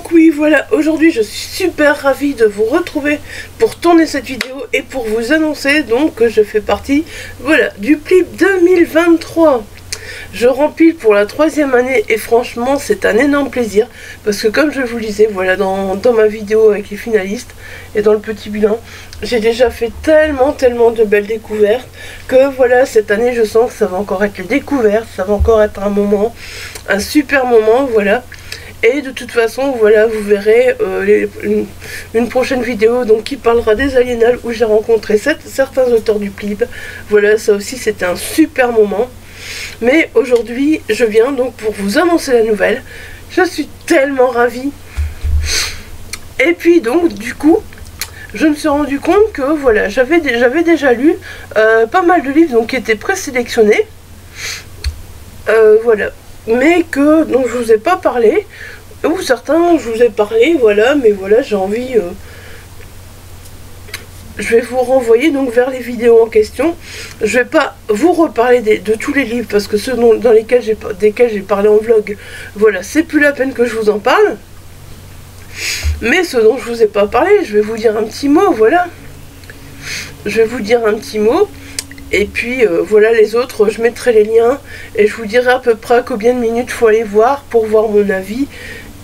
Donc oui, voilà, aujourd'hui je suis super ravie de vous retrouver pour tourner cette vidéo et pour vous annoncer donc que je fais partie, voilà, du PLIB 2023. Je remplis pour la 3e année et franchement c'est un énorme plaisir parce que comme je vous le disais, voilà, dans ma vidéo avec les finalistes et dans le petit bilan, j'ai déjà fait tellement de belles découvertes que voilà, cette année je sens que ça va encore être les découvertes, ça va encore être un moment, un super moment, voilà. Et de toute façon, voilà, vous verrez une prochaine vidéo donc, qui parlera des aliénales où j'ai rencontré certains auteurs du PLIB. Voilà, ça aussi c'était un super moment. Mais aujourd'hui, je viens donc pour vous annoncer la nouvelle. Je suis tellement ravie. Et puis donc, du coup, je me suis rendu compte que voilà, j'avais déjà lu pas mal de livres donc, qui étaient présélectionnés. Voilà. Mais que dont je vous ai pas parlé, ou certains je vous ai parlé, voilà, mais voilà, j'ai envie, je vais vous renvoyer donc vers les vidéos en question. Je vais pas vous reparler de tous les livres parce que ceux desquels j'ai parlé en vlog, voilà, c'est plus la peine que je vous en parle. Mais ceux dont je vous ai pas parlé, je vais vous dire un petit mot, voilà. Je vais vous dire un petit mot. Et puis voilà, les autres, je mettrai les liens et je vous dirai à peu près combien de minutes il faut aller voir pour voir mon avis.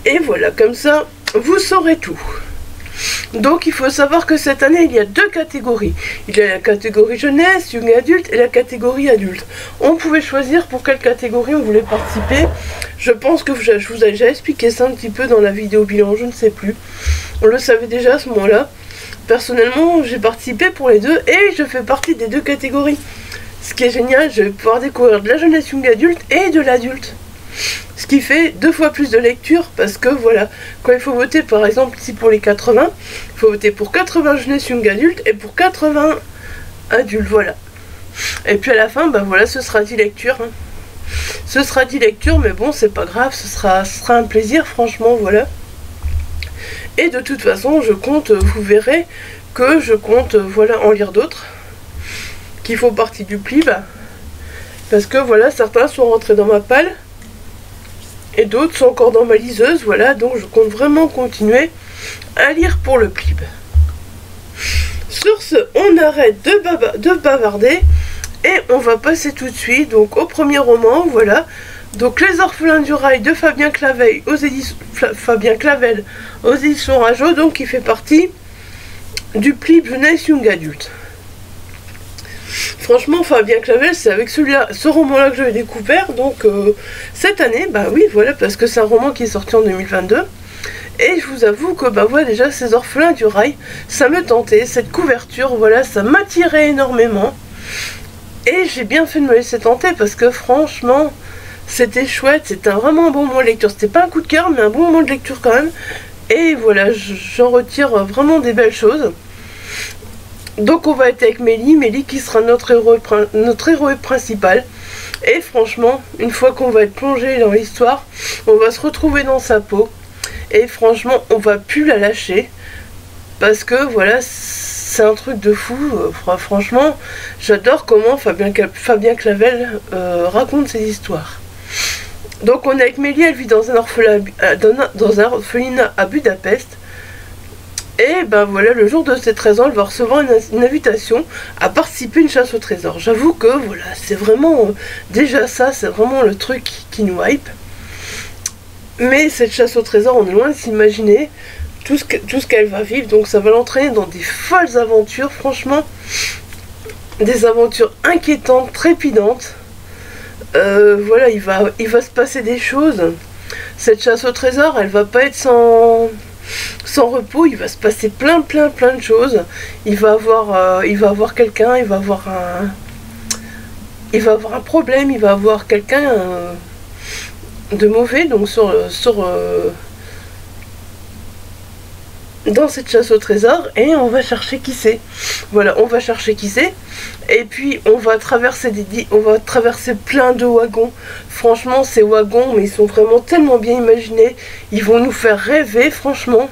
Et voilà, comme ça, vous saurez tout. Donc il faut savoir que cette année, il y a 2 catégories. Il y a la catégorie jeunesse, young adulte et la catégorie adulte. On pouvait choisir pour quelle catégorie on voulait participer. Je pense que je vous ai déjà expliqué ça un petit peu dans la vidéo bilan, je ne sais plus. On le savait déjà à ce moment-là. Personnellement, j'ai participé pour les deux et je fais partie des 2 catégories. Ce qui est génial, je vais pouvoir découvrir de la jeunesse young adulte et de l'adulte. Ce qui fait 2 fois plus de lecture parce que voilà, quand il faut voter par exemple ici pour les 80, il faut voter pour 80 jeunesse young adulte et pour 80 adultes, voilà. Et puis à la fin, ben voilà, ce sera 10 lectures. Hein. Ce sera 10 lectures, mais bon, c'est pas grave, ce sera un plaisir, franchement, voilà. Et de toute façon, je compte, vous verrez que je compte, voilà, en lire d'autres qui font partie du PLIB. Parce que voilà, certains sont rentrés dans ma palle et d'autres sont encore dans ma liseuse, voilà. Donc je compte vraiment continuer à lire pour le PLIB. Sur ce, on arrête de bavarder et on va passer tout de suite donc au premier roman, voilà. Donc Les Orphelins du Rail de Fabien Clavel aux éditions Rageot, donc qui fait partie du PLIB jeunesse young adulte. Franchement, Fabien Clavel, c'est avec ce roman-là que j'avais découvert, donc cette année, bah oui, voilà, parce que c'est un roman qui est sorti en 2022. Et je vous avoue que, bah voilà, déjà, Ces Orphelins du Rail, ça me tentait, cette couverture, voilà, ça m'attirait énormément. Et j'ai bien fait de me laisser tenter, parce que franchement, c'était chouette, c'était vraiment un bon moment de lecture. C'était pas un coup de cœur, mais un bon moment de lecture quand même. Et voilà, j'en retire vraiment des belles choses. Donc on va être avec Mélie qui sera notre héroïne principale. Et franchement, une fois qu'on va être plongé dans l'histoire, on va se retrouver dans sa peau. Et franchement, on va plus la lâcher. Parce que voilà, c'est un truc de fou. Franchement, j'adore comment Fabien Clavel raconte ses histoires. Donc on est avec Mélie, elle vit dans un orphelinat à Budapest. Et ben voilà, le jour de ses 13 ans, elle va recevoir une invitation à participer à une chasse au trésor. J'avoue que voilà, c'est vraiment déjà ça, c'est vraiment le truc qui nous hype. Mais cette chasse au trésor, on est loin de s'imaginer tout ce qu'elle va vivre. Donc ça va l'entraîner dans des folles aventures, franchement. Des aventures inquiétantes, trépidantes. Voilà, il va se passer des choses. Cette chasse au trésor, elle va pas être sans repos, il va se passer plein de choses. Il va avoir quelqu'un, il va avoir un problème, il va avoir quelqu'un de mauvais donc dans cette chasse au trésor, et on va chercher qui c'est. Voilà, on va chercher qui c'est. Et puis on va traverser plein de wagons. Franchement, ces wagons, mais ils sont vraiment tellement bien imaginés. Ils vont nous faire rêver, franchement.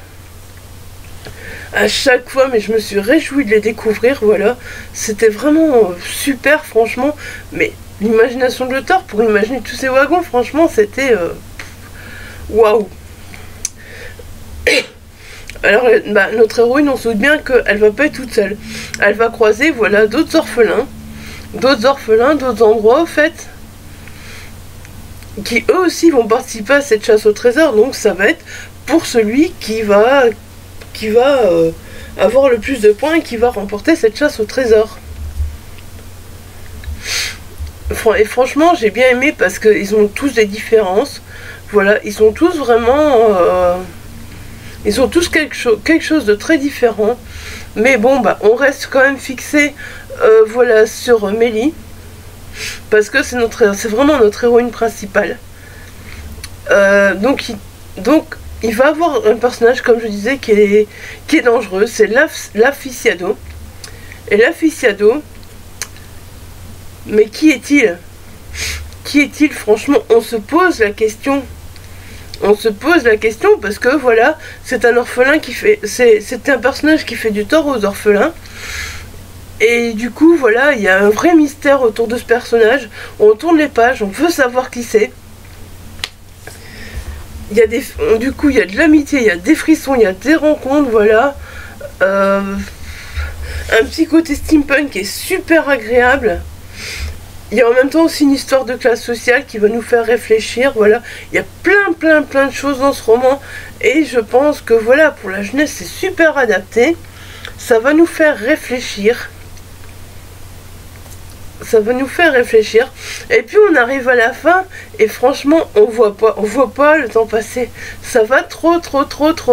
À chaque fois, mais je me suis réjouie de les découvrir, voilà. C'était vraiment super, franchement. Mais l'imagination de l'auteur pour imaginer tous ces wagons, franchement, c'était waouh. Alors bah, notre héroïne, on se doute bien qu'elle va pas être toute seule. Elle va croiser, voilà, d'autres orphelins, d'autres endroits, en fait, qui eux aussi vont participer à cette chasse au trésor. Donc ça va être pour celui qui va avoir le plus de points et qui va remporter cette chasse au trésor. Et franchement, j'ai bien aimé parce qu'ils ont tous des différences. Voilà, ils sont tous vraiment... ils ont tous quelque chose de très différent. Mais bon, bah, on reste quand même fixé voilà, sur Mélie. Parce que c'est vraiment notre héroïne principale. Donc, il va avoir un personnage, comme je disais, qui est dangereux. C'est l'Afficiado. Et l'Afficiado... Mais qui est-il? Qui est-il? Franchement, on se pose la question. On se pose la question parce que voilà, c'est un orphelin qui fait... C'est un personnage qui fait du tort aux orphelins. Et du coup, voilà, il y a un vrai mystère autour de ce personnage. On tourne les pages, on veut savoir qui c'est. Du coup, il y a de l'amitié, il y a des frissons, il y a des rencontres, voilà. Un petit côté steampunk qui est super agréable. Il y a en même temps aussi une histoire de classe sociale qui va nous faire réfléchir, voilà. Il y a plein de choses dans ce roman. Et je pense que voilà, pour la jeunesse, c'est super adapté. Ça va nous faire réfléchir. Ça va nous faire réfléchir. Et puis on arrive à la fin et franchement, on voit pas le temps passer. Ça va trop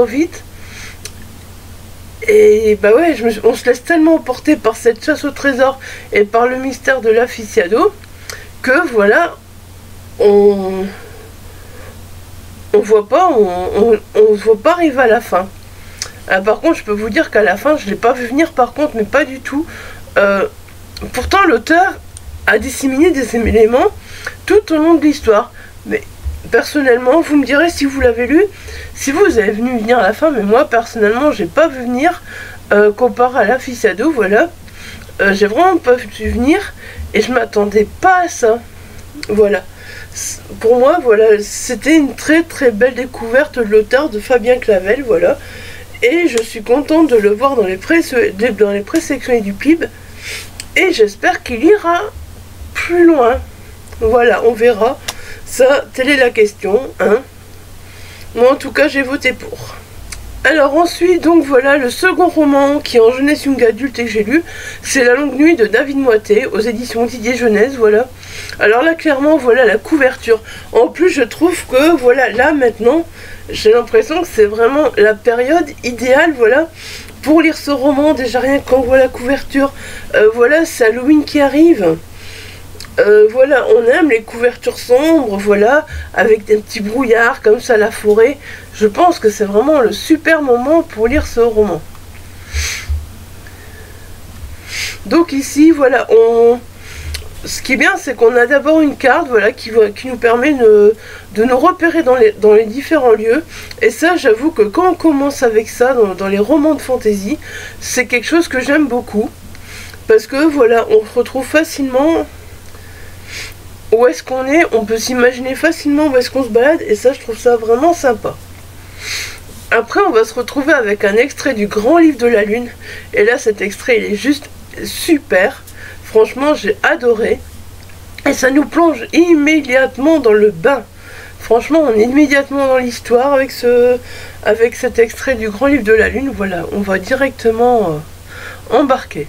vite. Et bah ouais, on se laisse tellement emporter par cette chasse au trésor et par le mystère de l'Afficiado que voilà, on se voit pas arriver à la fin. Par contre, je peux vous dire qu'à la fin, je l'ai pas vu venir par contre, mais pas du tout. Pourtant, l'auteur a disséminé des éléments tout au long de l'histoire. Mais personnellement, vous me direz si vous l'avez lu, si vous avez vu venir à la fin, mais moi personnellement j'ai pas vu venir comparé à l'Afficiado, voilà. J'ai vraiment pas vu venir et je m'attendais pas à ça. Voilà. Pour moi, voilà, c'était une très belle découverte de l'auteur de Fabien Clavel, voilà. Et je suis contente de le voir dans les présélectionnés du PIB. Et j'espère qu'il ira plus loin. Voilà, on verra. Ça, telle est la question, hein. Moi, en tout cas, j'ai voté pour. Alors ensuite, donc voilà, le second roman qui est en jeunesse young adulte et que j'ai lu, c'est La Longue Nuit de David Moité, aux éditions Didier Jeunesse, voilà. Alors là, clairement, voilà la couverture. En plus, je trouve que, voilà, là, maintenant, j'ai l'impression que c'est vraiment la période idéale, voilà, pour lire ce roman. Déjà, rien qu'en voit la couverture, voilà, c'est Halloween qui arrive. Voilà, on aime les couvertures sombres, voilà, avec des petits brouillards comme ça, la forêt. Je pense que c'est vraiment le super moment pour lire ce roman. Donc ici, voilà, ce qui est bien, c'est qu'on a d'abord une carte, voilà, qui nous permet de nous repérer dans les différents lieux. Et ça, j'avoue que quand on commence avec ça, dans les romans de fantasy, c'est quelque chose que j'aime beaucoup. Parce que, voilà, on retrouve facilement... où est-ce qu'on est, on peut s'imaginer facilement où est-ce qu'on se balade, et ça, je trouve ça vraiment sympa. Après, on va se retrouver avec un extrait du Grand Livre de la Lune, et là, cet extrait, il est juste super. Franchement, j'ai adoré, et ça nous plonge immédiatement dans le bain. Franchement, on est immédiatement dans l'histoire avec cet extrait du Grand Livre de la Lune. Voilà, on va directement embarquer.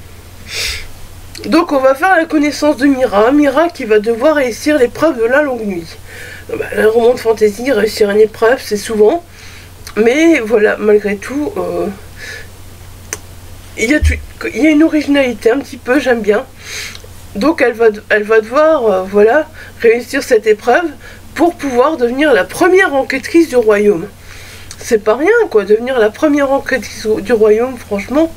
Donc on va faire la connaissance de Mira qui va devoir réussir l'épreuve de la longue nuit. Un roman de fantasy, réussir une épreuve, c'est souvent. Mais voilà, malgré tout, il y a une originalité un petit peu, j'aime bien. Donc elle va devoir voilà, réussir cette épreuve pour pouvoir devenir la première enquêtrice du royaume. C'est pas rien quoi, devenir la première enquêtrice du royaume, franchement.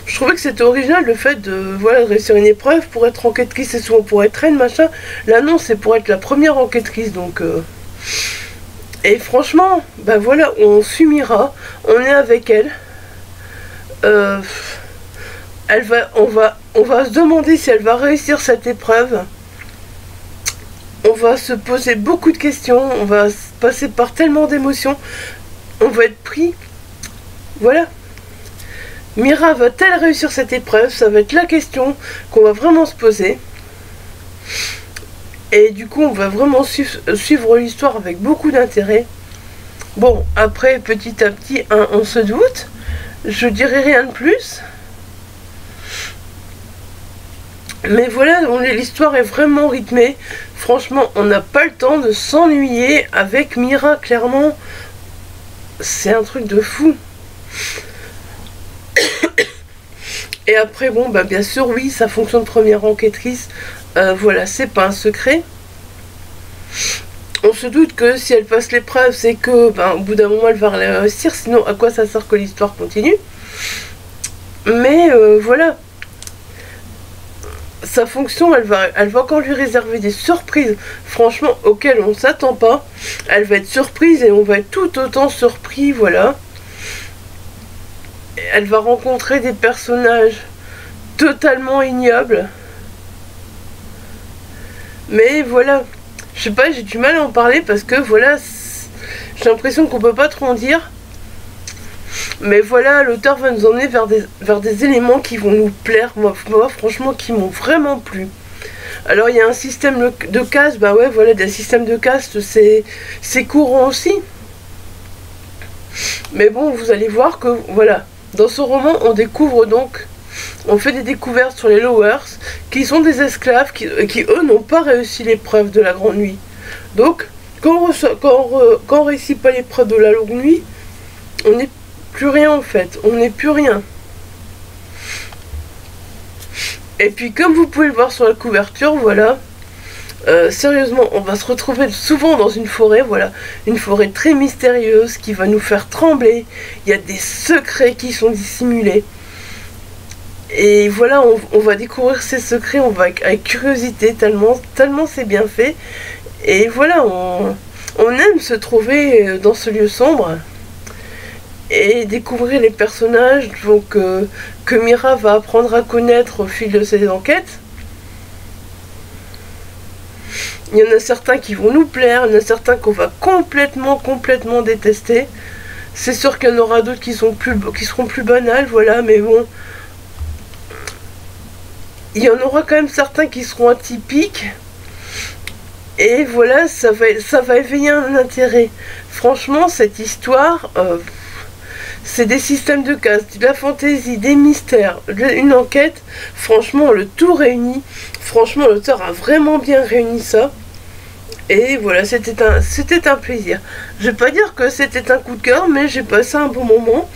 Je trouvais que c'était original le fait de voilà, réussir une épreuve pour être enquêtrice, c'est souvent pour être reine, machin. Là non, c'est pour être la première enquêtrice, donc... Et franchement, ben voilà, on suit Mira, on est avec elle. On va se demander si elle va réussir cette épreuve. On va se poser beaucoup de questions, on va passer par tellement d'émotions, on va être pris. Voilà. Mira va-t-elle réussir cette épreuve? Ça va être la question qu'on va vraiment se poser. Et du coup, on va vraiment suivre l'histoire avec beaucoup d'intérêt. Bon, après, petit à petit, hein, on se doute. Je dirais rien de plus. Mais voilà, l'histoire est vraiment rythmée. Franchement, on n'a pas le temps de s'ennuyer avec Mira, clairement. C'est un truc de fou. Et après, bon, bah bien sûr, oui, sa fonction de première enquêtrice, voilà, c'est pas un secret. On se doute que si elle passe l'épreuve, c'est que, ben, au bout d'un moment, elle va réussir. Sinon, à quoi ça sert que l'histoire continue? Mais voilà. Sa fonction, elle va encore lui réserver des surprises, franchement, auxquelles on ne s'attend pas. Elle va être surprise et on va être tout autant surpris, voilà. Elle va rencontrer des personnages totalement ignobles. Mais voilà, je sais pas, j'ai du mal à en parler parce que voilà, j'ai l'impression qu'on peut pas trop en dire. Mais voilà, l'auteur va nous emmener vers des éléments qui vont nous plaire, moi franchement, qui m'ont vraiment plu. Alors il y a un système de caste, bah ouais, voilà, des systèmes de caste, c'est courant aussi. Mais bon, vous allez voir que, voilà, dans ce roman, on découvre donc, on fait des découvertes sur les Lowers, qui sont des esclaves, qui eux, n'ont pas réussi l'épreuve de la Grande Nuit. Donc, quand on réussit pas l'épreuve de la Longue Nuit, on n'est plus rien en fait, on n'est plus rien. Et puis comme vous pouvez le voir sur la couverture, voilà, sérieusement, on va se retrouver souvent dans une forêt, voilà, une forêt très mystérieuse qui va nous faire trembler. Il y a des secrets qui sont dissimulés. Et voilà, on va découvrir ces secrets, on va avec curiosité, tellement c'est bien fait. Et voilà, on aime se trouver dans ce lieu sombre et découvrir les personnages donc, que Mira va apprendre à connaître au fil de ses enquêtes. Il y en a certains qui vont nous plaire, il y en a certains qu'on va complètement détester. C'est sûr qu'il y en aura d'autres qui seront plus banals, voilà, mais bon. Il y en aura quand même certains qui seront atypiques. Et voilà, ça va éveiller un intérêt. Franchement, cette histoire, c'est des systèmes de caste, de la fantaisie, des mystères, une enquête. Franchement, le tout réuni. Franchement, l'auteur a vraiment bien réuni ça. Et voilà, c'était un plaisir. Je vais pas dire que c'était un coup de cœur, mais j'ai passé un bon moment.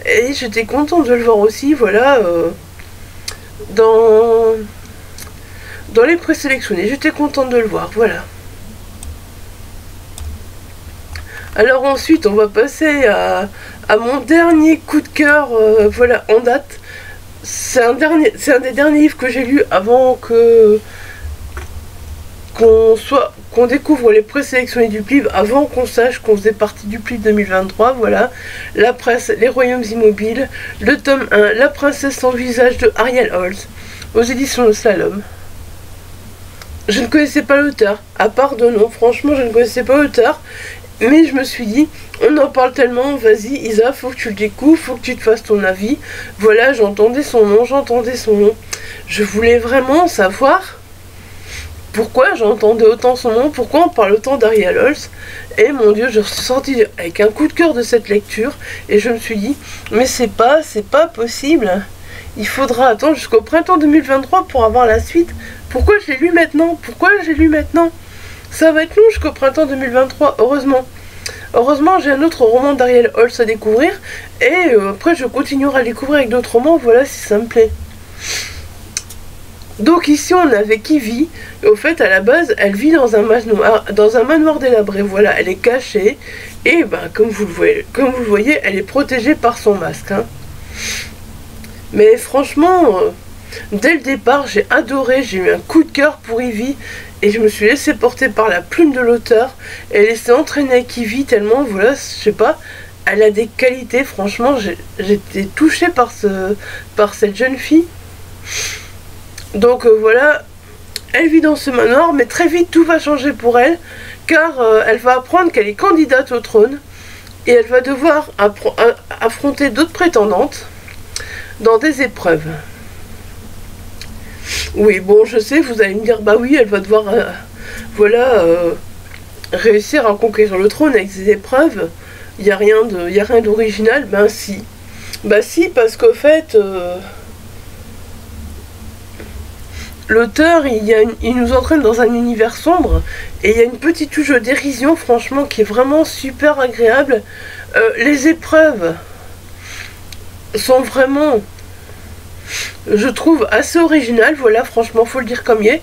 Et j'étais contente de le voir aussi, voilà, dans les présélectionnés. J'étais contente de le voir, voilà. Alors ensuite, on va passer à mon dernier coup de cœur, voilà, en date. C'est un des derniers livres que j'ai lu avant qu'on découvre les présélectionnés du PLIB, avant qu'on sache qu'on faisait partie du PLIB 2023, voilà. La presse, les royaumes immobiles, le tome 1, La princesse sans visage de Ariel Holz, aux éditions Le Slalom. Je ne connaissais pas l'auteur, à part de nom, franchement je ne connaissais pas l'auteur, mais je me suis dit, on en parle tellement, vas-y Isa, faut que tu le découvres, faut que tu te fasses ton avis. Voilà, j'entendais son nom. Je voulais vraiment savoir pourquoi j'entendais autant son nom, pourquoi on parle autant d'Ariel Holz. Et mon Dieu, je suis sortie avec un coup de cœur de cette lecture, et je me suis dit, mais c'est pas possible. Il faudra attendre jusqu'au printemps 2023 pour avoir la suite. Pourquoi je l'ai lu maintenant? Ça va être long jusqu'au printemps 2023, heureusement. Heureusement, j'ai un autre roman d'Ariel Holz à découvrir. Et après, je continuerai à découvrir avec d'autres romans, voilà, si ça me plaît. Donc ici, on est avec Ivy. Au fait, à la base, elle vit dans un manoir délabré. Voilà, elle est cachée. Et ben, comme vous le voyez, elle est protégée par son masque. Hein. Mais franchement, dès le départ, j'ai adoré. J'ai eu un coup de cœur pour Ivy. Et je me suis laissée porter par la plume de l'auteur et laissée entraîner avec Ivy tellement, voilà, je sais pas, elle a des qualités, franchement, j'étais touchée par cette jeune fille. Donc voilà, Elle vit dans ce manoir, mais très vite tout va changer pour elle, car elle va apprendre qu'elle est candidate au trône, et elle va devoir affronter d'autres prétendantes dans des épreuves. Oui, bon, je sais, vous allez me dire, bah oui, elle va devoir, voilà, réussir à conquérir le trône avec des épreuves. Il n'y a rien d'original. Ben si. Bah si, parce qu'au fait, l'auteur, il nous entraîne dans un univers sombre, et il y a une petite touche de dérision, franchement, qui est vraiment super agréable. Les épreuves sont vraiment, je trouve, assez originales, voilà, franchement, faut le dire comme il est.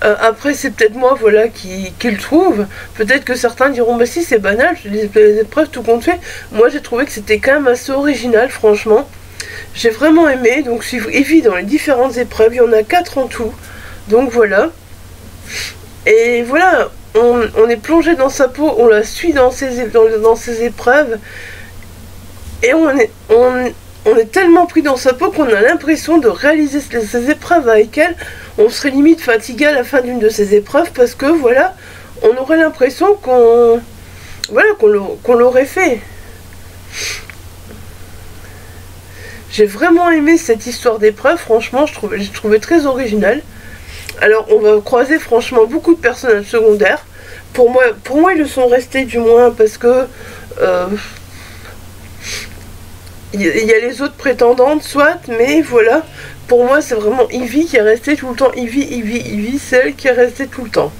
Après, c'est peut-être moi, voilà, qui le trouve. Peut-être que certains diront, bah si, c'est banal, les épreuves, tout compte fait. Moi, j'ai trouvé que c'était quand même assez original, franchement. J'ai vraiment aimé, donc suivre Evie dans les différentes épreuves, il y en a 4 en tout. Donc voilà. Et voilà, on est plongé dans sa peau, on la suit dans ses épreuves. Et on est tellement pris dans sa peau qu'on a l'impression de réaliser ces épreuves avec elle. On serait limite fatigué à la fin d'une de ces épreuves parce que voilà, on aurait l'impression qu'on l'aurait fait. J'ai vraiment aimé cette histoire d'épreuve, franchement, j'ai trouvé très original. Alors, on va croiser franchement beaucoup de personnages secondaires. Pour moi, ils le sont restés du moins parce que il y a les autres prétendantes, soit, mais voilà. Pour moi, c'est vraiment Evie qui est restée tout le temps. Evie, c'est elle qui est restée tout le temps.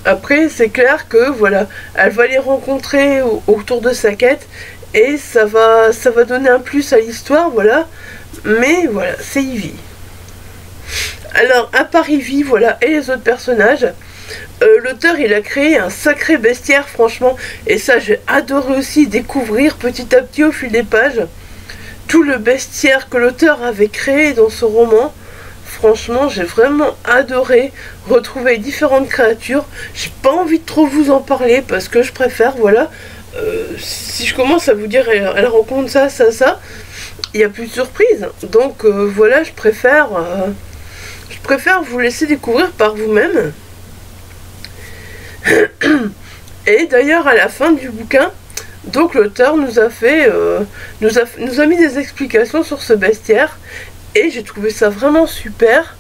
Après, c'est clair que, voilà, elle va les rencontrer autour de sa quête. Et ça va donner un plus à l'histoire, voilà. Mais, voilà, c'est Evie. Alors, à part Evie, voilà, et les autres personnages, l'auteur, il a créé un sacré bestiaire, franchement. Et ça, j'ai adoré aussi découvrir petit à petit au fil des pages tout le bestiaire que l'auteur avait créé dans ce roman. Franchement, j'ai vraiment adoré retrouver différentes créatures. J'ai pas envie de trop vous en parler parce que je préfère, voilà, si je commence à vous dire elle rencontre ça, il n'y a plus de surprise. Donc voilà, je préfère vous laisser découvrir par vous-même. Et d'ailleurs, à la fin du bouquin, donc l'auteur nous a mis des explications sur ce bestiaire. Et j'ai trouvé ça vraiment super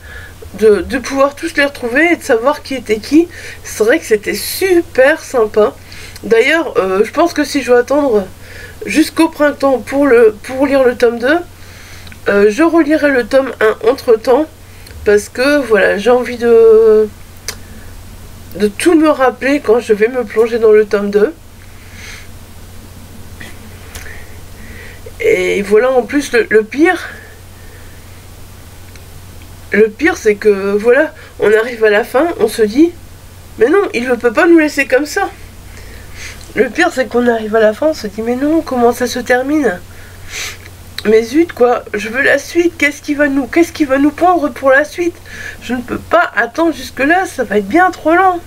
de pouvoir tous les retrouver et de savoir qui était qui. C'est vrai que c'était super sympa. D'ailleurs, je pense que si je dois attendre jusqu'au printemps pour lire le tome 2, je relirai le tome 1 entre temps. Parce que voilà, j'ai envie de tout me rappeler quand je vais me plonger dans le tome 2. Et voilà, en plus, le pire, c'est que, voilà, on arrive à la fin, on se dit, mais non, il ne peut pas nous laisser comme ça. Le pire, c'est qu'on arrive à la fin, on se dit, mais non, comment ça se termine? Mais zut, quoi, je veux la suite, qu'est-ce qui va nous pendre pour la suite? Je ne peux pas attendre jusque-là, ça va être bien trop lent.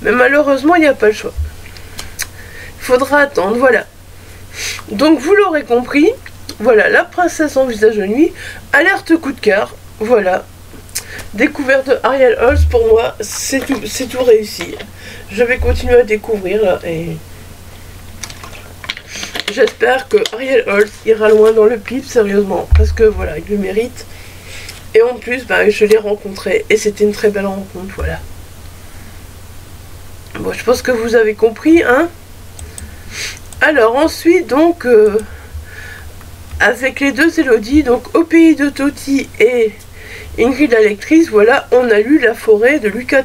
Mais malheureusement, il n'y a pas le choix. Il faudra attendre, voilà. Donc vous l'aurez compris, voilà, La princesse en visage de nuit, alerte coup de cœur, voilà. Découverte de Ariel Holz, pour moi, c'est tout réussi. Je vais continuer à découvrir là, et j'espère que Ariel Holz ira loin dans le clip, sérieusement, parce que voilà, il le mérite. Et en plus, bah, je l'ai rencontré, et c'était une très belle rencontre, voilà. Bon, je pense que vous avez compris, hein. Alors ensuite, donc, avec les deux Élodie, donc Au pays de Toti et Ingrid la lectrice, voilà, on a lu La forêt de Lucas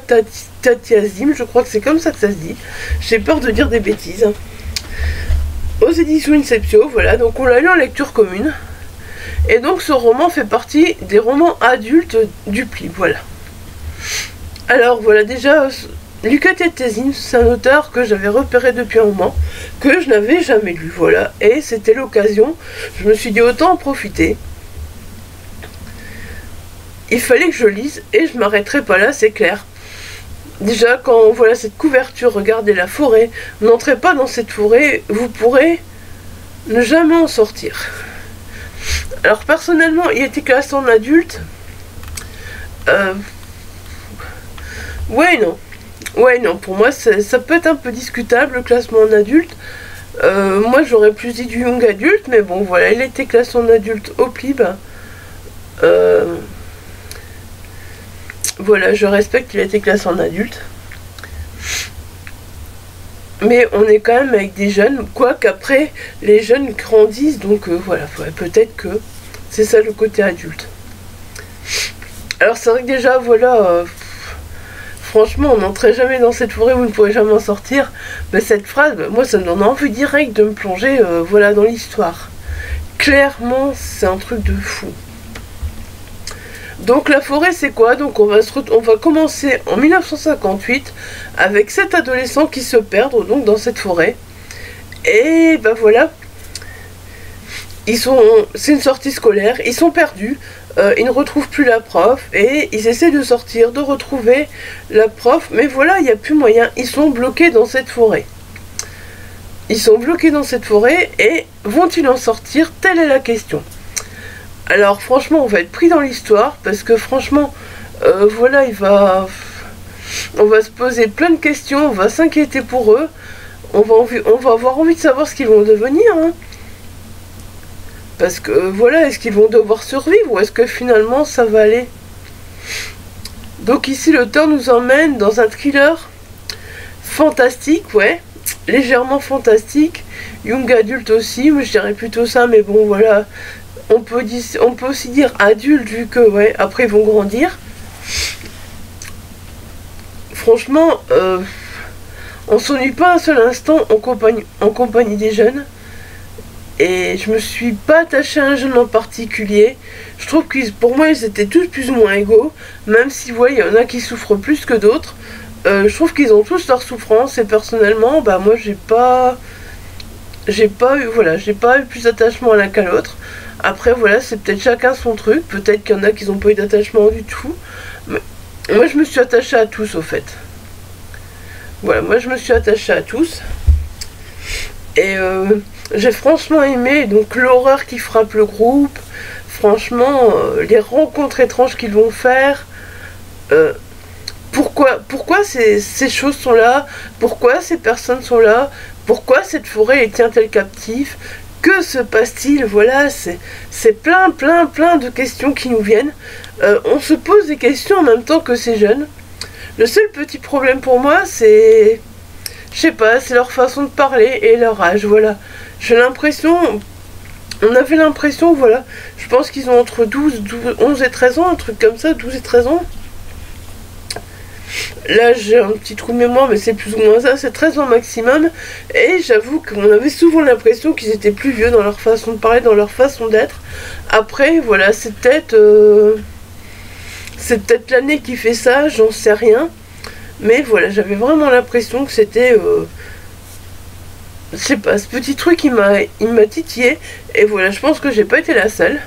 Tatiazim, je crois que c'est comme ça que ça se dit. J'ai peur de dire des bêtises. Aux éditions Inceptio, voilà, donc on l'a lu en lecture commune. Et donc ce roman fait partie des romans adultes du pli, voilà. Alors voilà, déjà, Lucas Tatiazim, c'est un auteur que j'avais repéré depuis un moment, que je n'avais jamais lu, voilà. Et c'était l'occasion, je me suis dit autant en profiter. Il fallait que je lise, et je m'arrêterai pas là, c'est clair. Déjà, quand voilà cette couverture, regardez la forêt, n'entrez pas dans cette forêt, vous pourrez ne jamais en sortir. Alors personnellement, il était classé en adulte. Ouais, non. Ouais, non, pour moi, ça peut être un peu discutable, le classement en adulte. Moi, j'aurais plus dit du young adulte, mais bon, voilà, il était classé en adulte au PLIB. Voilà, je respecte qu'il a été classé en adulte. Mais on est quand même avec des jeunes, quoi qu'après, les jeunes grandissent, donc voilà, peut-être que c'est ça le côté adulte. Alors c'est vrai que déjà, voilà, franchement, on n'entrait jamais dans cette forêt où vous ne pourrez jamais en sortir. Mais cette phrase, moi, ça me donne envie direct de me plonger, voilà, dans l'histoire. Clairement, c'est un truc de fou. Donc la forêt, c'est quoi? Donc on va commencer en 1958 avec 7 adolescents qui se perdent donc dans cette forêt. Et ben voilà, c'est une sortie scolaire, ils sont perdus, ils ne retrouvent plus la prof et ils essaient de sortir, de retrouver la prof, mais voilà, il n'y a plus moyen, ils sont bloqués dans cette forêt. Ils sont bloqués dans cette forêt et vont-ils en sortir? Telle est la question. Alors franchement, on va être pris dans l'histoire parce que franchement, voilà, on va se poser plein de questions, on va s'inquiéter pour eux, on va avoir envie de savoir ce qu'ils vont devenir, hein. Parce que voilà, est-ce qu'ils vont devoir survivre ou est-ce que finalement ça va aller? Donc ici, l'auteur nous emmène dans un thriller fantastique, ouais, légèrement fantastique, young adulte aussi, mais je dirais plutôt ça, mais bon voilà. On peut aussi dire adulte vu que, ouais, après ils vont grandir. Franchement, on s'ennuie pas un seul instant en compagnie des jeunes. Et je me suis pas attachée à un jeune en particulier. Je trouve que pour moi, ils étaient tous plus ou moins égaux. Même si, ouais, il y en a qui souffrent plus que d'autres. Je trouve qu'ils ont tous leur souffrance. Et personnellement, bah moi, j'ai pas eu plus d'attachement à l'un qu'à l'autre. Après voilà, c'est peut-être chacun son truc, peut-être qu'il y en a qui n'ont pas eu d'attachement du tout. Mais moi je me suis attachée à tous au fait. Voilà, moi je me suis attachée à tous. Et j'ai franchement aimé donc l'horreur qui frappe le groupe. Franchement, les rencontres étranges qu'ils vont faire. Pourquoi ces choses sont là? Pourquoi ces personnes sont là? Pourquoi cette forêt les tient-elle captifs? Que se passe-t-il? Voilà, c'est plein de questions qui nous viennent. On se pose des questions en même temps que ces jeunes. Le seul petit problème pour moi, c'est... Je sais pas, c'est leur façon de parler et leur âge, voilà. J'ai l'impression... On avait l'impression, voilà, je pense qu'ils ont entre 11 et 13 ans, un truc comme ça, 12 et 13 ans. Là j'ai un petit trou de mémoire, mais c'est plus ou moins ça, c'est 13 ans maximum. Et j'avoue qu'on avait souvent l'impression qu'ils étaient plus vieux dans leur façon de parler, dans leur façon d'être. Après voilà, c'est peut-être l'année qui fait ça, j'en sais rien. Mais voilà, j'avais vraiment l'impression que c'était... je sais pas, ce petit truc il m'a titillé. Et voilà, je pense que j'ai pas été la seule.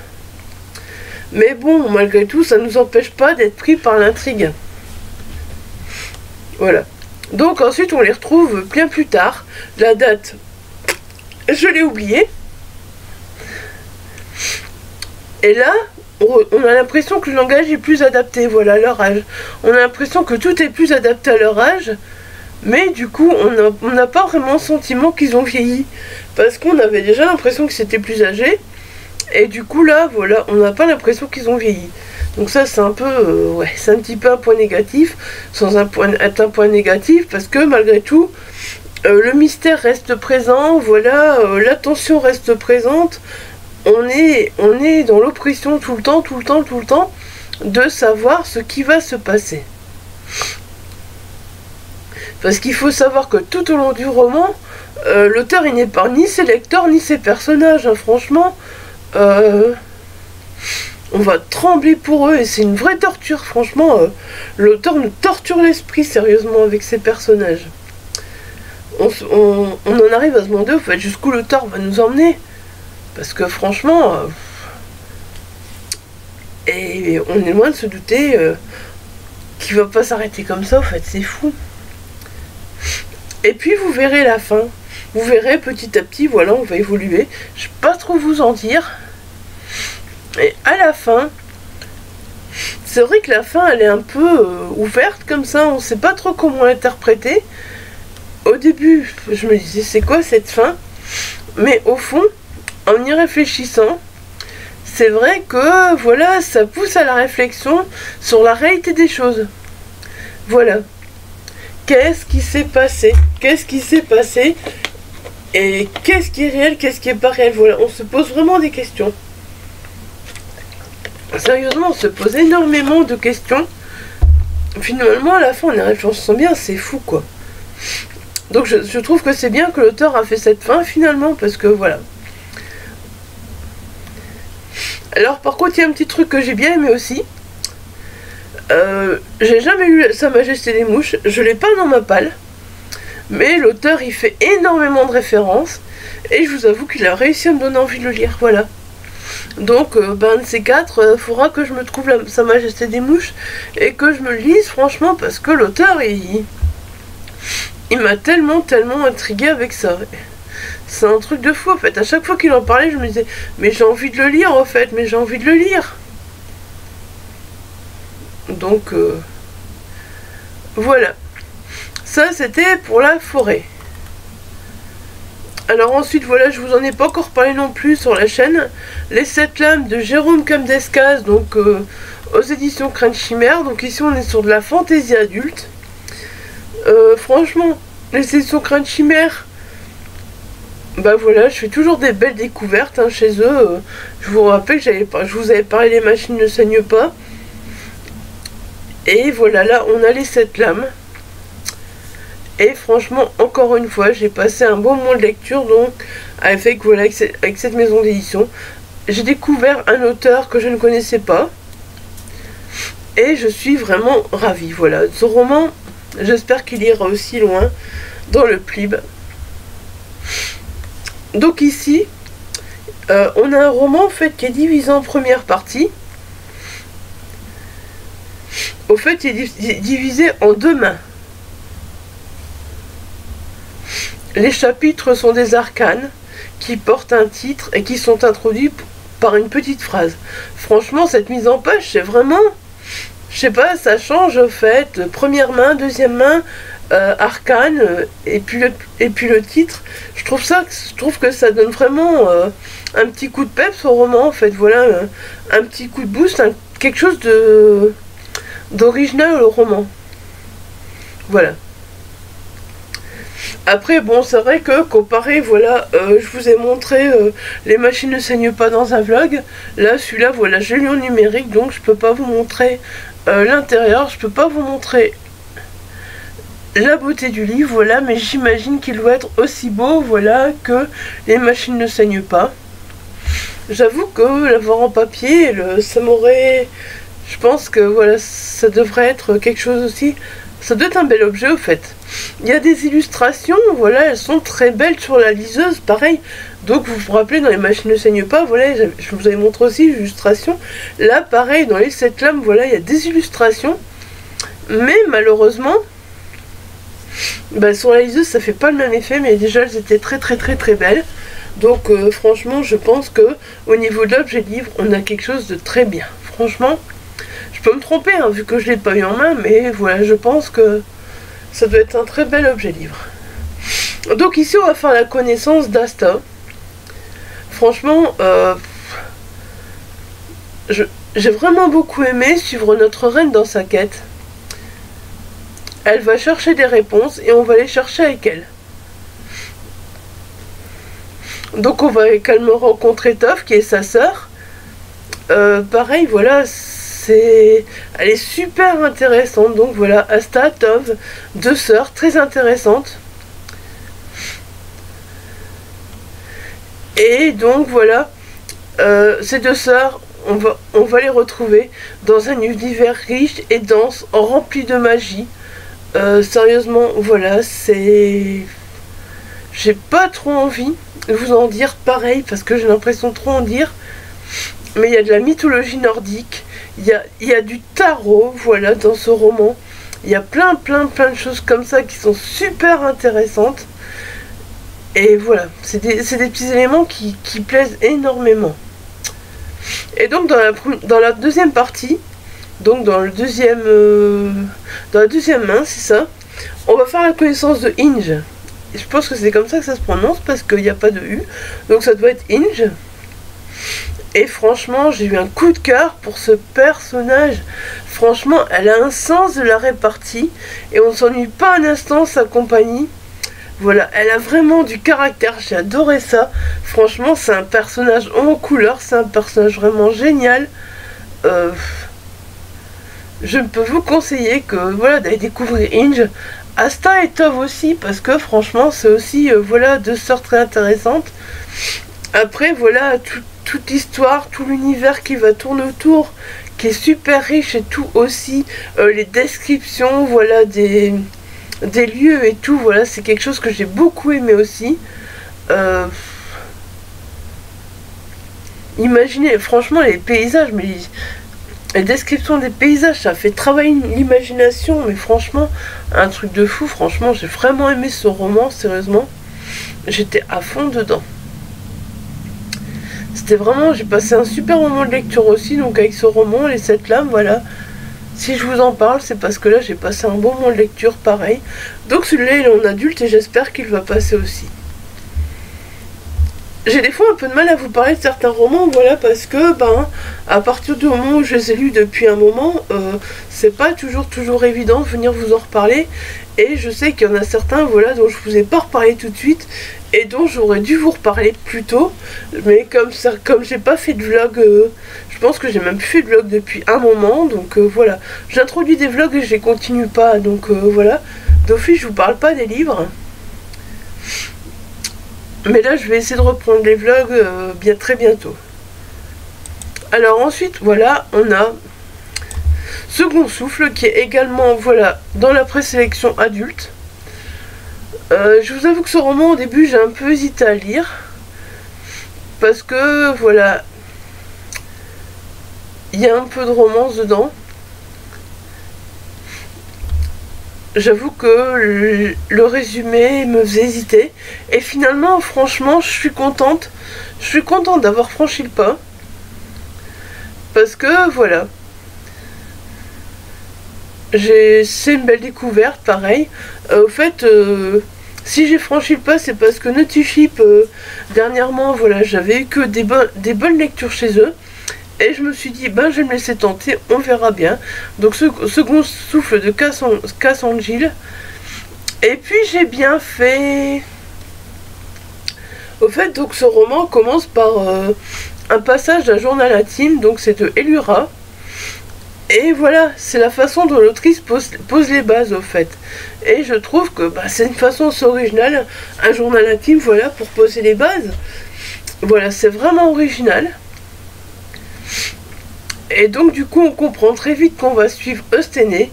Mais bon, malgré tout, ça nous empêche pas d'être pris par l'intrigue. Voilà. Donc ensuite on les retrouve bien plus tard. La date, je l'ai oubliée. Et là, on a l'impression que le langage est plus adapté, voilà, à leur âge. On a l'impression que tout est plus adapté à leur âge. Mais du coup, on n'a pas vraiment le sentiment qu'ils ont vieilli. Parce qu'on avait déjà l'impression que c'était plus âgé. Et du coup là, voilà, on n'a pas l'impression qu'ils ont vieilli. Donc ça c'est un peu, ouais, c'est un petit peu un point négatif, sans être un point négatif, parce que malgré tout, le mystère reste présent, voilà, la tension reste présente, on est dans l'oppression tout le temps, de savoir ce qui va se passer. Parce qu'il faut savoir que tout au long du roman, l'auteur il n'épargne ni ses lecteurs ni ses personnages, hein, franchement. On va trembler pour eux et c'est une vraie torture, franchement. L'auteur nous torture l'esprit sérieusement avec ses personnages. On en arrive à se demander, en fait, jusqu'où l'auteur va nous emmener. Parce que franchement, et on est loin de se douter qu'il va pas s'arrêter comme ça, en fait, c'est fou. Et puis vous verrez la fin. Vous verrez petit à petit, voilà, on va évoluer. Je ne vais pas trop vous en dire. Et à la fin, c'est vrai que la fin elle est un peu ouverte comme ça, on sait pas trop comment l'interpréter. Au début je me disais c'est quoi cette fin, mais au fond en y réfléchissant c'est vrai que voilà, ça pousse à la réflexion sur la réalité des choses. Voilà, qu'est-ce qui s'est passé, qu'est-ce qui s'est passé et qu'est-ce qui est réel, qu'est-ce qui est pas réel. Voilà, on se pose vraiment des questions. Sérieusement, on se pose énormément de questions. Finalement, à la fin, on y réfléchissant bien, c'est fou, quoi. Donc, je trouve que c'est bien que l'auteur a fait cette fin, finalement, parce que, voilà. Alors, par contre, il y a un petit truc que j'ai bien aimé aussi. J'ai jamais lu Sa Majesté des Mouches, je l'ai pas dans ma palle. Mais l'auteur, il fait énormément de références. Et je vous avoue qu'il a réussi à me donner envie de le lire, voilà. Donc, ben, de ces quatre, faudra que je me trouve Sa Majesté des Mouches et que je me le lise, franchement, parce que l'auteur, il m'a tellement intrigué avec ça. C'est un truc de fou, en fait. À chaque fois qu'il en parlait, je me disais, mais j'ai envie de le lire, en fait, mais j'ai envie de le lire. Donc, voilà. Ça, c'était pour la forêt. Alors ensuite, voilà, je vous en ai pas encore parlé non plus sur la chaîne. Les 7 lames de Jérôme Camdescaz, donc aux éditions Crainte Chimère. Donc ici, on est sur de la fantaisie adulte. Franchement, les éditions Crainte Chimère, bah voilà, je fais toujours des belles découvertes hein, chez eux. Je vous rappelle que je vous avais parlé Les Machines ne saignent pas. Et voilà, là, on a les 7 lames. Et franchement, encore une fois, j'ai passé un bon moment de lecture donc avec cette maison d'édition. J'ai découvert un auteur que je ne connaissais pas. Et je suis vraiment ravie. Voilà, ce roman, j'espère qu'il ira aussi loin dans le PLIB. Donc ici, on a un roman en fait qui est divisé en première partie. Au fait, il est divisé en 2 mains. Les chapitres sont des arcanes qui portent un titre et qui sont introduits par une petite phrase. Franchement, cette mise en page, c'est vraiment... Je sais pas, ça change au fait. Première main, deuxième main, arcane, et puis le titre. Je trouve que ça donne vraiment un petit coup de peps au roman, en fait. Voilà, un petit coup de boost, quelque chose d'original au roman. Voilà. Après, bon, c'est vrai que comparé, voilà, je vous ai montré Les Machines ne saignent pas dans un vlog. Là, celui-là, voilà, j'ai lu en numérique, donc je peux pas vous montrer l'intérieur, je peux pas vous montrer la beauté du livre, voilà, mais j'imagine qu'il doit être aussi beau, voilà, que Les Machines ne saignent pas. J'avoue que l'avoir en papier, ça m'aurait... Je pense que, voilà, ça devrait être quelque chose aussi... Ça doit être un bel objet au fait. Il y a des illustrations, voilà, elles sont très belles sur la liseuse, pareil. Donc vous vous rappelez, dans Les Machines ne saignent pas, voilà, je vous avais montré aussi l'illustration. Là, pareil, dans les 7 lames, voilà, il y a des illustrations. Mais malheureusement, bah, sur la liseuse, ça fait pas le même effet, mais déjà, elles étaient très belles. Donc franchement, je pense que au niveau de l'objet livre, on a quelque chose de très bien. Franchement... Je peux me tromper, hein, vu que je ne l'ai pas eu en main, mais voilà, je pense que ça doit être un très bel objet livre. Donc ici, on va faire la connaissance d'Asta. Franchement, j'ai vraiment beaucoup aimé suivre notre reine dans sa quête. Elle va chercher des réponses et on va les chercher avec elle. Donc on va également rencontrer Toph, qui est sa sœur. Pareil, voilà... Elle est super intéressante. Donc voilà, Asta, Toph, 2 sœurs très intéressantes. Et donc voilà, ces 2 sœurs, on va les retrouver dans un univers riche et dense, rempli de magie. Sérieusement, voilà, c'est... J'ai pas trop envie de vous en dire pareil, parce que j'ai l'impression de trop en dire. Mais il y a de la mythologie nordique. Il y a du tarot, voilà, dans ce roman. Il y a plein de choses comme ça qui sont super intéressantes. Et voilà, c'est des petits éléments qui plaisent énormément. Et donc, dans la deuxième partie, Donc dans le deuxième dans la deuxième main, c'est ça. On va faire la connaissance de Inge. Je pense que c'est comme ça que ça se prononce parce qu'il n'y a pas de U. Donc ça doit être Inge. Et franchement, j'ai eu un coup de cœur pour ce personnage. Franchement, elle a un sens de la répartie. Et on ne s'ennuie pas un instant sa compagnie. Voilà, elle a vraiment du caractère. J'ai adoré ça. Franchement, c'est un personnage en couleur. C'est un personnage vraiment génial. Je peux vous conseiller que voilà d'aller découvrir Inge. Asta et Tov aussi, parce que franchement c'est aussi voilà deux sœurs très intéressantes. Après voilà toute l'histoire, tout l'univers qui va tourner autour, qui est super riche et tout aussi, les descriptions voilà des lieux et tout, voilà c'est quelque chose que j'ai beaucoup aimé aussi. Imaginez franchement les paysages, mais les descriptions des paysages, ça fait travailler l'imagination, mais franchement, un truc de fou. Franchement, j'ai vraiment aimé ce roman, sérieusement. J'étais à fond dedans. C'était vraiment, j'ai passé un super moment de lecture aussi, donc avec ce roman, Les 7 lames, voilà. Si je vous en parle, c'est parce que là, j'ai passé un bon moment de lecture, pareil. Donc celui-là, il est en adulte et j'espère qu'il va passer aussi. J'ai des fois un peu de mal à vous parler de certains romans, voilà, parce que, à partir du moment où je les ai lus depuis un moment, c'est pas toujours évident de venir vous en reparler, et je sais qu'il y en a certains, voilà, dont je vous ai pas reparlé tout de suite, et dont j'aurais dû vous reparler plus tôt, mais comme j'ai pas fait de vlog, je pense que j'ai même plus fait de vlog depuis un moment, donc voilà. J'introduis des vlogs et je les continue pas, donc voilà. D'office, je vous parle pas des livres. Mais là, je vais essayer de reprendre les vlogs très bientôt. Alors ensuite, voilà, on a Second Souffle qui est également, voilà, dans la présélection adulte. Je vous avoue que ce roman, au début, j'ai un peu hésité à lire. Parce que, voilà, il y a un peu de romance dedans. J'avoue que le résumé me faisait hésiter. Et finalement, franchement, je suis contente. Je suis contente d'avoir franchi le pas. Parce que, voilà. C'est une belle découverte, pareil. Au fait, si j'ai franchi le pas, c'est parce que Naughty Ship, dernièrement, voilà, j'avais eu que des bonnes lectures chez eux. Et je me suis dit, je vais me laisser tenter, on verra bien. Donc, Second Souffle de Cassandre. Et puis, j'ai bien fait. Au fait, donc, ce roman commence par un passage d'un journal intime, donc c'est de Elura. Et voilà, c'est la façon dont l'autrice pose les bases, au fait. Et je trouve que c'est une façon assez originale, un journal intime, voilà, pour poser les bases. Voilà, c'est vraiment original. Et donc du coup on comprend très vite qu'on va suivre Eusthénée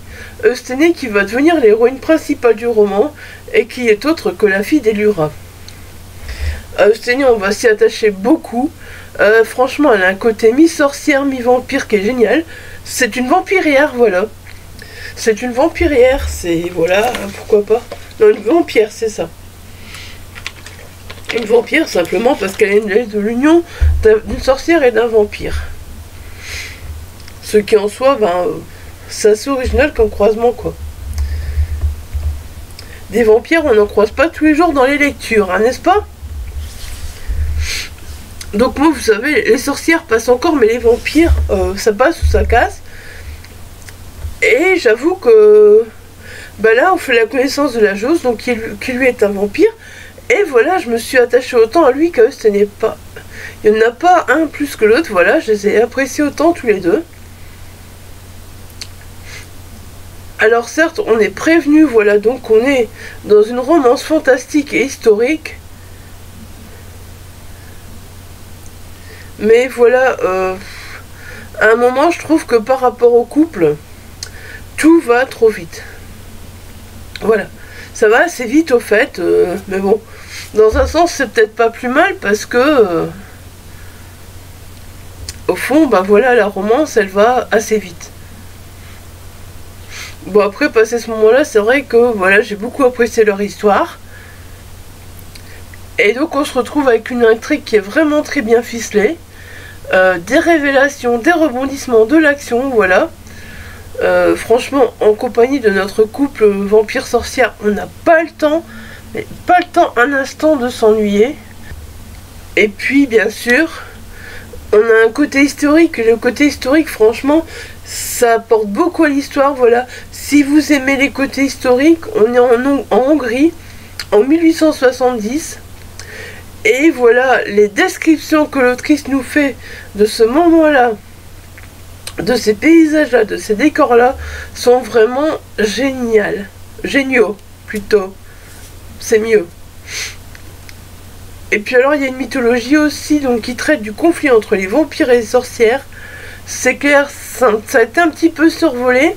qui va devenir l'héroïne principale du roman et qui est autre que la fille d'Elura. Eusthénée, on va s'y attacher beaucoup. Franchement, elle a un côté mi-sorcière, mi-vampire qui est génial. C'est une vampirière, voilà. C'est une vampirière, c'est... voilà, pourquoi pas. Non, une vampire, c'est ça. Une vampire simplement parce qu'elle est de l'union d'une sorcière et d'un vampire. Ce qui en soi, c'est assez original comme croisement, quoi. Des vampires, on n'en croise pas tous les jours dans les lectures, hein, n'est-ce pas? Donc moi, vous savez, les sorcières passent encore, mais les vampires, ça passe ou ça casse. Et j'avoue que... là, on fait la connaissance de la Jose, donc qui lui est un vampire. Et voilà, je me suis attachée autant à lui qu'à eux, ce n'est pas... Il n'y en a pas un plus que l'autre, voilà, je les ai appréciés autant tous les deux. Alors certes, on est prévenu, voilà, donc on est dans une romance fantastique et historique. Mais voilà, à un moment, je trouve que par rapport au couple, tout va trop vite. Voilà, ça va assez vite au fait, mais bon, dans un sens, c'est peut-être pas plus mal parce que, au fond, voilà, la romance, elle va assez vite. Bon, après, passé ce moment-là, c'est vrai que, voilà, j'ai beaucoup apprécié leur histoire. Et donc, on se retrouve avec une intrigue qui est vraiment très bien ficelée. Des révélations, des rebondissements, de l'action, voilà. Franchement, en compagnie de notre couple vampire-sorcière, on n'a pas le temps, mais pas le temps un instant de s'ennuyer. Et puis, bien sûr, on a un côté historique. Le côté historique, franchement, ça apporte beaucoup à l'histoire. Voilà, si vous aimez les côtés historiques, on est en Hongrie, en 1870. Et voilà, les descriptions que l'autrice nous fait de ce moment-là, de ces paysages-là, de ces décors-là, sont vraiment géniales. Géniaux, plutôt. C'est mieux. Et puis alors, il y a une mythologie aussi donc, qui traite du conflit entre les vampires et les sorcières. C'est clair, ça a été un petit peu survolé.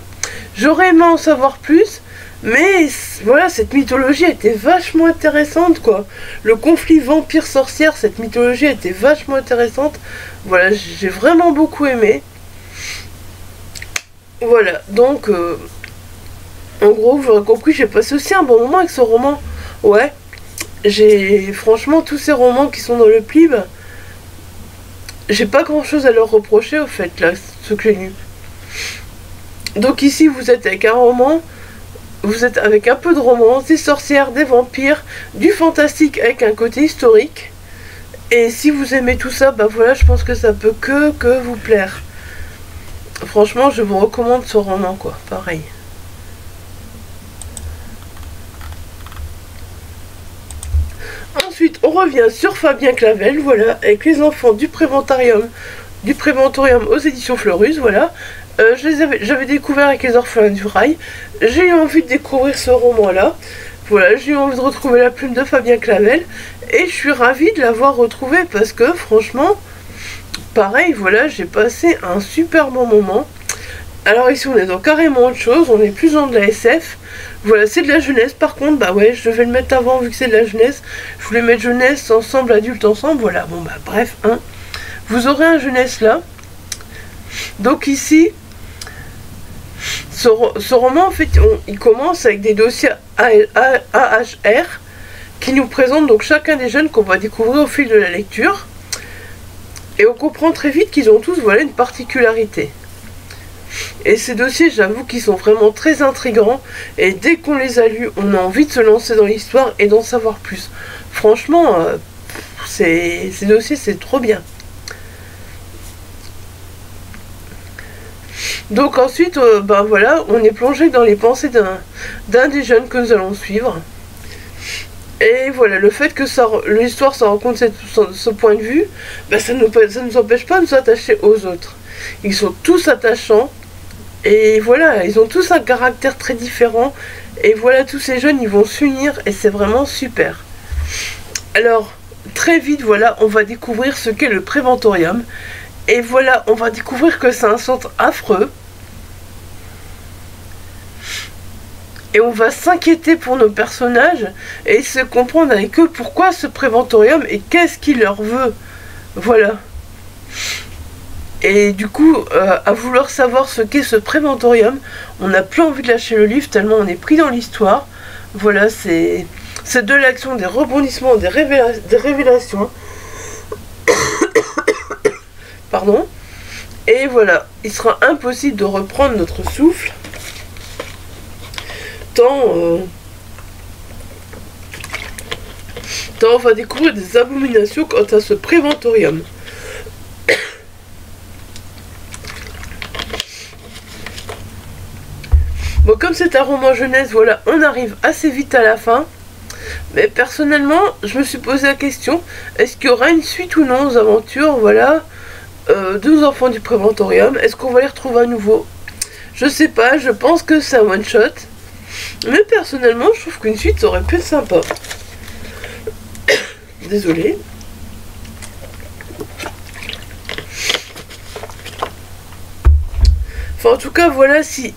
J'aurais aimé en savoir plus. Mais voilà, cette mythologie était vachement intéressante, quoi. Le conflit vampire-sorcière, cette mythologie était vachement intéressante. Voilà, j'ai vraiment beaucoup aimé. Voilà, donc, en gros, vous aurez compris, j'ai passé aussi un bon moment avec ce roman. Ouais, j'ai, franchement, tous ces romans qui sont dans le Plib, j'ai pas grand-chose à leur reprocher, au fait, là, ce que j'ai lu. Donc ici, vous êtes avec un roman, vous êtes avec un peu de romance, des sorcières, des vampires, du fantastique avec un côté historique. Et si vous aimez tout ça, bah voilà, je pense que ça peut que vous plaire. Franchement, je vous recommande ce roman, quoi. Pareil. Ensuite, on revient sur Fabien Clavel, voilà, avec les enfants du Préventorium aux éditions Fleurus, voilà. J'avais découvert avec les Orphelins du Rail. J'ai eu envie de découvrir ce roman-là. Voilà, j'ai eu envie de retrouver la plume de Fabien Clavel. Et je suis ravie de l'avoir retrouvé parce que, franchement, pareil, voilà, j'ai passé un super bon moment. Alors ici, on est dans carrément autre chose. On est plus dans de la SF. Voilà, c'est de la jeunesse. Par contre, bah ouais, je devais le mettre avant vu que c'est de la jeunesse. Je voulais mettre jeunesse ensemble, adulte ensemble. Voilà, bon, bah bref, hein. Vous aurez un jeunesse là. Donc ici, ce roman, en fait, il commence avec des dossiers AHR qui nous présentent donc chacun des jeunes qu'on va découvrir au fil de la lecture. Et on comprend très vite qu'ils ont tous, voilà, une particularité. Et ces dossiers, j'avoue qu'ils sont vraiment très intrigants. Et dès qu'on les a lus, on a envie de se lancer dans l'histoire et d'en savoir plus. Franchement, ces dossiers, c'est trop bien. Donc ensuite, ben voilà, on est plongé dans les pensées d'un des jeunes que nous allons suivre. Et voilà, le fait que l'histoire se raconte ce point de vue, ben ça nous empêche pas de nous attacher aux autres. Ils sont tous attachants. Et voilà, ils ont tous un caractère très différent. Et voilà, tous ces jeunes, ils vont s'unir. Et c'est vraiment super. Alors, très vite, voilà, on va découvrir ce qu'est le Préventorium. Et voilà, on va découvrir que c'est un centre affreux. Et on va s'inquiéter pour nos personnages et se comprendre avec eux pourquoi ce Préventorium et qu'est-ce qu'il leur veut. Voilà. Et du coup, à vouloir savoir ce qu'est ce Préventorium, on n'a plus envie de lâcher le livre tellement on est pris dans l'histoire. Voilà, c'est de l'action, des rebondissements, des révélations. Pardon. Et voilà, il sera impossible de reprendre notre souffle tant on va découvrir des abominations quant à ce Préventorium. Bon, comme c'est un roman jeunesse, voilà, on arrive assez vite à la fin. Mais personnellement, je me suis posé la question, est-ce qu'il y aura une suite ou non aux aventures, voilà, de nos enfants du Préventorium? Est-ce qu'on va les retrouver à nouveau? Je sais pas, je pense que c'est un one shot. Mais personnellement, je trouve qu'une suite, ça aurait pu être sympa. Désolée. Enfin, en tout cas, voilà, si...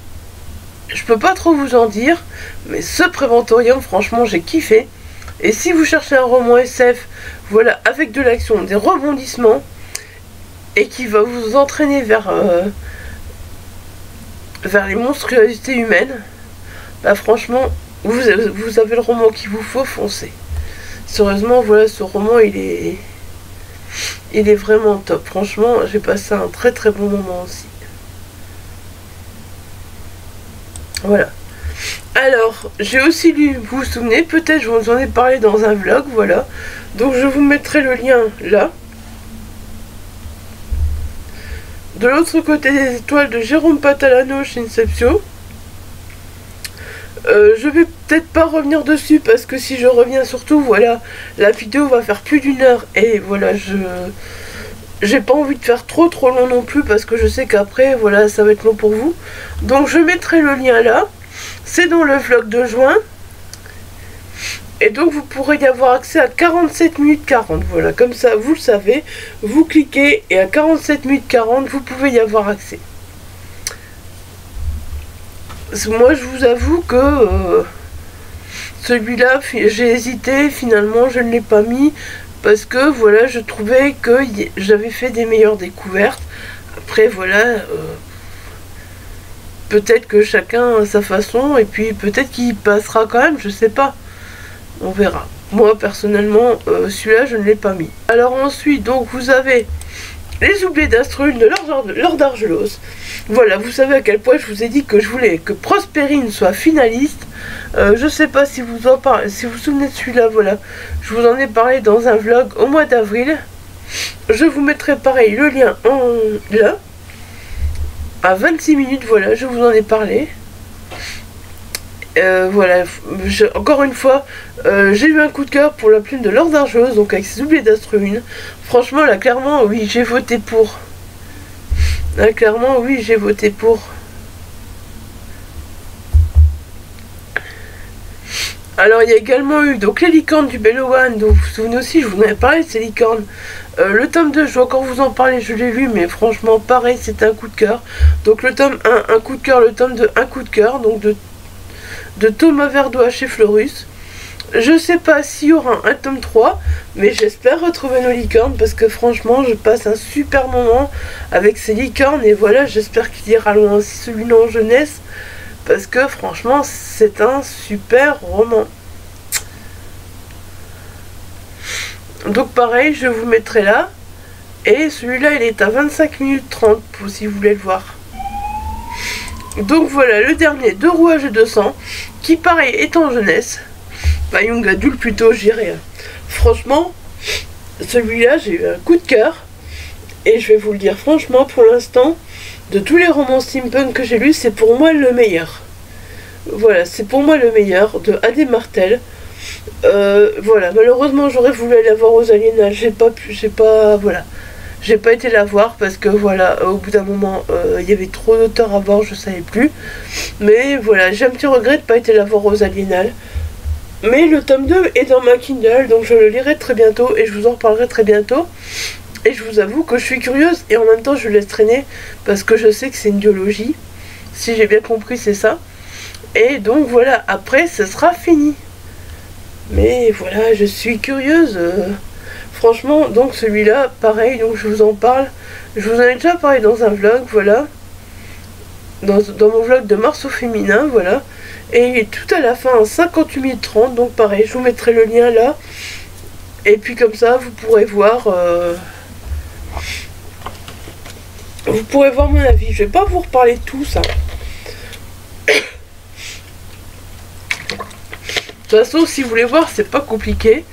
Je peux pas trop vous en dire, mais ce Préventorium, franchement, j'ai kiffé. Et si vous cherchez un roman SF, voilà, avec de l'action, des rebondissements, et qui va vous entraîner vers les monstruosités humaines, bah franchement, vous avez le roman qu'il vous faut, foncez. Sérieusement, voilà, ce roman, il est vraiment top. Franchement, j'ai passé un très très bon moment aussi. Voilà. Alors, j'ai aussi lu, vous vous souvenez, peut-être je vous en ai parlé dans un vlog, voilà. Donc je vous mettrai le lien là. De l'autre côté des étoiles de Jérôme Patalano chez Inceptio. Je vais peut-être pas revenir dessus parce que si je reviens surtout, voilà, la vidéo va faire plus d'1 heure et voilà, j'ai pas envie de faire trop long non plus parce que je sais qu'après, voilà, ça va être long pour vous. Donc je mettrai le lien là. C'est dans le vlog de juin. Et donc vous pourrez y avoir accès à 47 minutes 40. Voilà, comme ça vous le savez. Vous cliquez et à 47 minutes 40 vous pouvez y avoir accès. Moi je vous avoue que celui-là j'ai hésité. Finalement je ne l'ai pas mis. Parce que voilà, je trouvais que j'avais fait des meilleures découvertes. Après voilà, peut-être que chacun a sa façon. Et puis peut-être qu'il passera quand même, je sais pas. On verra. Moi personnellement, celui-là je ne l'ai pas mis. Alors ensuite, donc vous avez les oubliés d'Astrune de Lord Argelos. Voilà, vous savez à quel point je vous ai dit que je voulais que Prospérine soit finaliste. Je sais pas si vous en parlez, si vous vous souvenez de celui-là, voilà. Je vous en ai parlé dans un vlog au mois d'avril. Je vous mettrai pareil le lien là. À 26 minutes, voilà, je vous en ai parlé. Voilà, encore une fois, j'ai eu un coup de cœur pour la plume de Lord Argelos, donc avec ses oubliés d'Astrune. Franchement, là, clairement, oui, j'ai voté pour. Là, clairement, oui, j'ai voté pour. Alors, il y a également eu donc les licornes du Bellowan, donc vous vous souvenez aussi, je vous en ai parlé de ces licornes. Le tome 2, je vais encore vous en parler, je l'ai lu, mais franchement, pareil, c'est un coup de cœur. Donc, le tome 1, un coup de cœur, le tome 2, un coup de cœur, donc de Thomas Verdois chez Fleurus. Je sais pas s'il y aura un tome 3, mais j'espère retrouver nos licornes parce que franchement je passe un super moment avec ces licornes et voilà, j'espère qu'il ira loin aussi celui-là en jeunesse parce que franchement c'est un super roman. Donc pareil, je vous mettrai là et celui-là il est à 25 minutes 30 pour si vous voulez le voir. Donc voilà, le dernier de Rouage et 200 qui pareil est en jeunesse. Bah, young adulte plutôt, j'irais. Franchement, celui-là, j'ai eu un coup de cœur. Et je vais vous le dire franchement, pour l'instant, de tous les romans steampunk que j'ai lus, c'est pour moi le meilleur. Voilà, c'est pour moi le meilleur, de A.D. Martel. Voilà, malheureusement, j'aurais voulu aller la voir aux Aliénales. J'ai pas été la voir parce que voilà, au bout d'un moment, il y avait trop d'auteurs à voir, je savais plus. Mais voilà, j'ai un petit regret de pas été la voir aux Aliénales. Mais le tome 2 est dans ma Kindle, donc je le lirai très bientôt et je vous en reparlerai très bientôt. Et je vous avoue que je suis curieuse et en même temps je laisse traîner parce que je sais que c'est une biologie. Si j'ai bien compris, c'est ça. Et donc voilà, après ce sera fini. Mais voilà, je suis curieuse. Franchement, donc celui-là, pareil, donc je vous en parle. Je vous en ai déjà parlé dans un vlog, voilà. Dans mon vlog de mars au féminin, voilà. Et il est tout à la fin, 58 minutes 30, donc pareil, je vous mettrai le lien là. Et puis comme ça, vous pourrez voir... vous pourrez voir mon avis. Je vais pas vous reparler de tout ça. De toute façon, si vous voulez voir, c'est pas compliqué.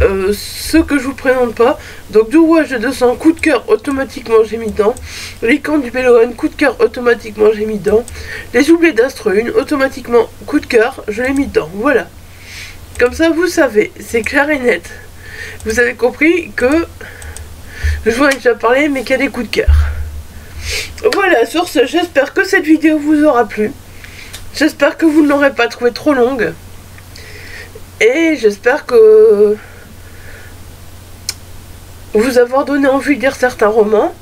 Ce que je vous présente pas. Donc, de Rouage de 200, coup de cœur, automatiquement j'ai mis dedans. Les camps du Bellowan, coup de cœur, automatiquement j'ai mis dedans. Les oubliés d'Astrune, automatiquement, coup de cœur, je l'ai mis dedans. Voilà. Comme ça, vous savez, c'est clair et net. Vous avez compris que je vous en ai déjà parlé, mais qu'il y a des coups de cœur. Voilà, sur ce, j'espère que cette vidéo vous aura plu. J'espère que vous ne l'aurez pas trouvée trop longue. Et j'espère que vous avoir donné envie de lire certains romans.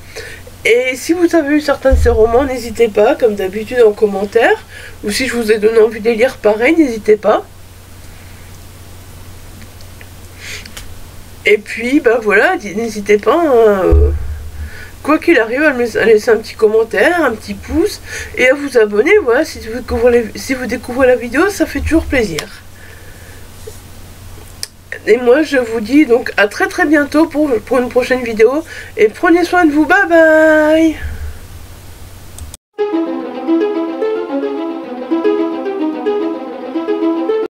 Et si vous avez lu certains de ces romans, n'hésitez pas, comme d'habitude, en commentaire. Ou si je vous ai donné envie de les lire, pareil, n'hésitez pas. Et puis, ben voilà, n'hésitez pas, hein, quoi qu'il arrive, à laisser un petit commentaire, un petit pouce, et à vous abonner, voilà, si vous découvrez la vidéo, ça fait toujours plaisir. Et moi je vous dis donc à très bientôt pour une prochaine vidéo et prenez soin de vous, bye bye.